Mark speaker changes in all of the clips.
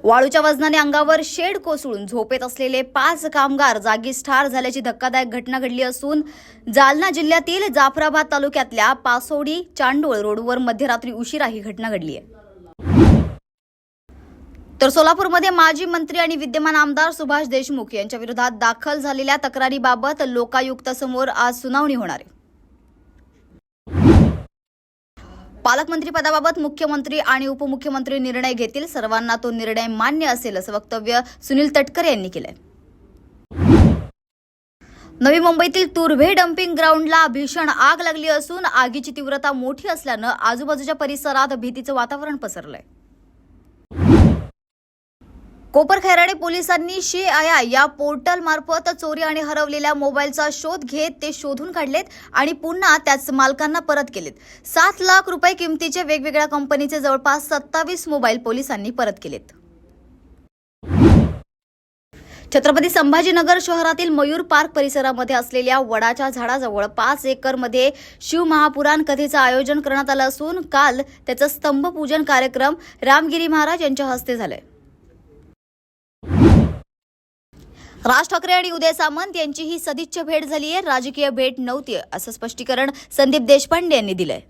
Speaker 1: वाळूच्या वजनाने अंगावर शेड कोसळून झोपेत असलेले 5 कामगार जागीच ठार झाल्याची धक्कादायक घटना घडली असून जालना जिल्ह्यातील जाफराबाद तालुक्यातल्या पासोडी चांडोळ रोडवर मध्यरात्री उशिरा ही घटना घडली आहे। तर सोलापूरमध्ये माजी मंत्री आणि विद्यमान आमदार सुभाष देशमुख यांच्या विरोधात दाखल झालेल्या तक्रारीबाबत लोकायुक्तासमोर आज सुनावणी होणार आहे। पालकमंत्री पदाबाबत मुख्यमंत्री आणि उपमुख्यमंत्री निर्णय घेतील, सर्वांना तो निर्णय मान्य असेल असं वक्तव्य सुनील तटकरे यांनी केलंय। नवी मुंबईतील तुर्भे डम्पिंग ग्राउंडला भीषण आग लागली असून आगीची तीव्रता मोठी असल्यानं आजूबाजूच्या परिसरात भीतीचं वातावरण पसरलंय। कोपरखैराणे पोलिसांनी शेआया या पोर्टल मार्फत चोरी आणि हरवलेल्या मोबाईलचा शोध घेत ते शोधून काढलेत आणि पुन्हा त्याच मालकांना परत केलेत। 7 लाख रुपये किमतीचे वेगवेगळ्या कंपनीचे जवळपास 27 मोबाईल पोलिसांनी परत केलेत। छत्रपती संभाजीनगर शहरातील मयूर पार्क परिसरामध्ये असलेल्या वडाच्या झाडाजवळ 5 एकरमध्ये शिवमहापुराण कथेचं आयोजन करण्यात आलं असून काल त्याचं स्तंभपूजन कार्यक्रम रामगिरी महाराज यांच्या हस्ते झालंय। राज ठाकरे आणि उदय सामंत यांची ही सदिच्छा भेट झाली आहे, राजकीय भेट नव्हती असं स्पष्टीकरण संदीप देशपांडे यांनी दिलंय।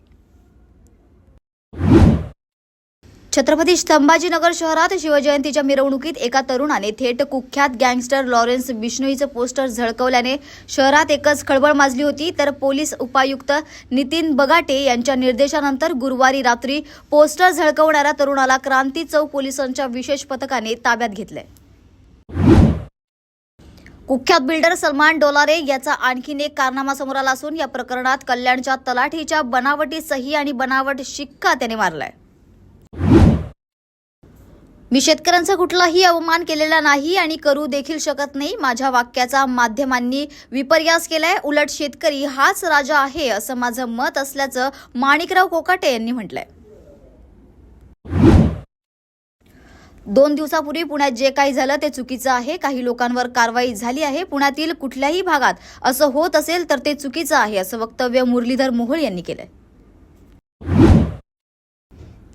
Speaker 1: छत्रपती संभाजीनगर शहरात शिवजयंतीच्या मिरवणुकीत एका तरुणाने थेट कुख्यात गँगस्टर लॉरेन्स बिश्नोईचं पोस्टर झळकवल्याने शहरात एकच खळबळ माजली होती। तर पोलीस उपायुक्त नितीन बगाटे यांच्या निर्देशानंतर गुरुवारी रात्री पोस्टर झळकवणाऱ्या तरुणाला क्रांती चौक पोलिसांच्या विशेष पथकाने ताब्यात घेतलंय। कुख्यात बिल्डर सलमान डोलारे याचा आणखीन एक कारनामा समोर आला असून या प्रकरणात कल्याणच्या तलाठीच्या बनावटी सही आणि बनावट शिक्का त्याने मारलाय। मी शेतकऱ्यांचा कुठलाही अवमान केलेला नाही आणि करू देखील शकत नाही, माझ्या वाक्याचा माध्यमांनी विपर्यास केलाय, उलट शेतकरी हाच राजा आहे असं माझं मत असल्याचं माणिकराव कोकाटे यांनी म्हटलंय। 2 दिवसापूर्वी पुण्यात जे काही झालं ते चुकीचं आहे, काही लोकांवर कारवाई झाली आहे, पुण्यातील कुठल्याही भागात असं होत असेल तर ते चुकीचं आहे असं वक्तव्य मुरलीधर मोहोळ यांनी केलंय।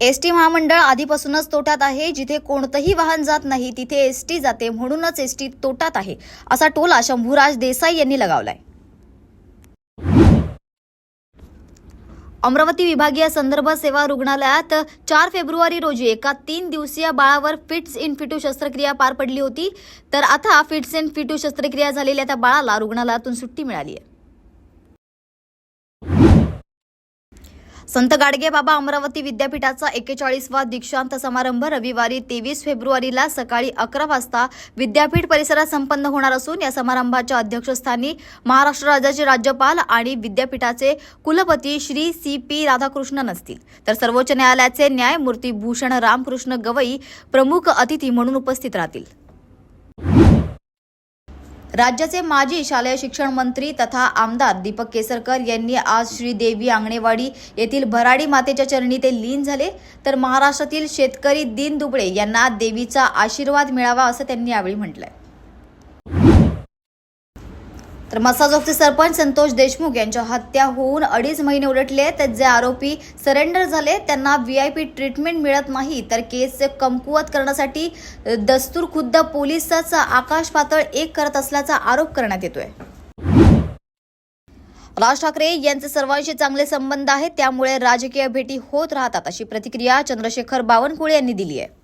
Speaker 1: एसटी महामंडळ आधीपासूनच तोट्यात आहे, जिथे कोणतंही वाहन जात नाही तिथे एसटी जाते, म्हणूनच एसटी तोट्यात आहे असा टोला शंभूराज देसाई यांनी लगावलाय। अमरावती विभागीय संदर्भ सेवा रुग्णालयात 4 फेब्रुवारी रोजी एका 3 दिवसीय बाळावर फिट्स इन फिटू शस्त्रक्रिया पार पडली होती। तर आता फिट्स इन फिटू शस्त्रक्रिया झालेल्या त्या बाळाला रुग्णालयातून सुट्टी मिळाली आहे। संत गाडगेबाबा अमरावती विद्यापीठाचा 41वा दीक्षांत समारंभ रविवारी 23 फेब्रुवारीला सकाळी 11 वाजता विद्यापीठ परिसरात संपन्न होणार असून या समारंभाच्या अध्यक्षस्थानी महाराष्ट्र राज्याचे राज्यपाल आणि विद्यापीठाचे कुलपती श्री CP राधाकृष्णन असतील, तर सर्वोच्च न्यायालयाचे न्यायमूर्ती भूषण रामकृष्ण गवई प्रमुख अतिथी म्हणून उपस्थित राहतील। राज्याचे माजी शालेय शिक्षण मंत्री तथा आमदार दीपक केसरकर यांनी आज श्रीदेवी आंगणेवाडी येथील भराडी मातेच्या चरणी ते लीन झाले। तर महाराष्ट्रातील शेतकरी दीन दुबळे यांना देवीचा आशीर्वाद मिळावा असं त्यांनी यावेळी म्हटलंय। तर मसाजोगचे सरपंच संतोष देशमुख यांच्या हत्या होऊन 2.5 महिने उलटले, तर जे आरोपी सरेंडर झाले त्यांना VIP ट्रीटमेंट मिळत नाही, तर केस कमकुवत करण्यासाठी दस्तूर खुद्द पोलिसच आकाश पातळ एक करत असल्याचा आरोप करण्यात येतोय। राज ठाकरे यांचे सर्वांशी चांगले संबंध आहेत, त्यामुळे राजकीय भेटी होत राहतात अशी प्रतिक्रिया चंद्रशेखर बावनकुळे यांनी दिली आहे।